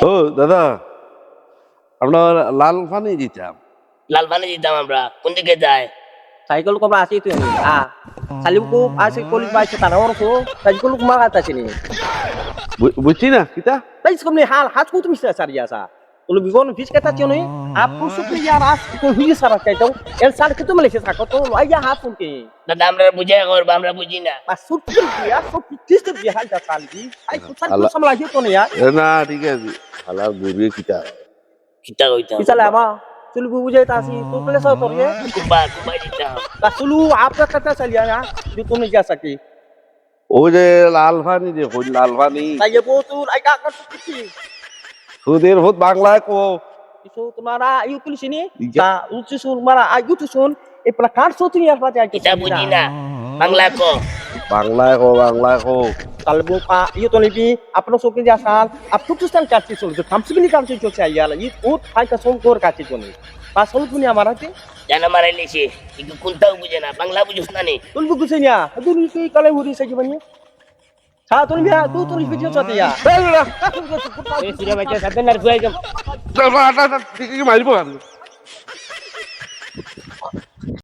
ও দাদা, আপনার লাল পানি দিতাম। লাল পানি দিতাম আমরা, কোন দিকে যায়? Cycle ko ba itu ni salim ko asik kulit ba sa tanawar ko saikul ko makata sini বুঝছি না কিতা? tai sekom ni hal hat ko tu misa saria sa kalau bigon fish kata tiyo ni apu sukri yar as ko hi sara kaito el sar kitu malaysia sa ko to aya hat ko ki দাদা আমরা বুঝাই করবো, আমরা বুঝি না। masuk ke dia so kitis ke dia hal da salgi ai ko sar ko samla hi to ni ya না ঠিক আছে, হালাল বুড়ি কিতা। কিতা কইতাম? misal apa sulu bu bujai tasi to kale sa to ye কুবাই দিতাম। sulu apa kata salia ya di to ni ja saki ও যে লাল পানি দেখুন, লাল পানি saya betul ai ka ka kiti সুদের ভূত বাংলায় কো। itu tumara ayu tulis sini Iya. ta ususun mara ayu tusun e placar so tu ya baca kita বুঝি না, বাংলা ক। বাংলায় কো, বাংলায় কো। kalau buka ayu to libi apno so ke jasal ap tu tusan kachi so jo kamsi bini kamsi jo cha ya la it ut hai ka son kor kachi to ni pasal punya amara te জানা মারাইলেছে, কিন্তু কোনটাও বুঝে না, বাংলা বুঝিস না নি? tul bu gusenya adu ni ke kale huri sa jibani sa to ni tu tulis video sa te ya এই সুরে বাচ্চা সাবধান আর ফুয়াই গেম। ঠিক মারিব।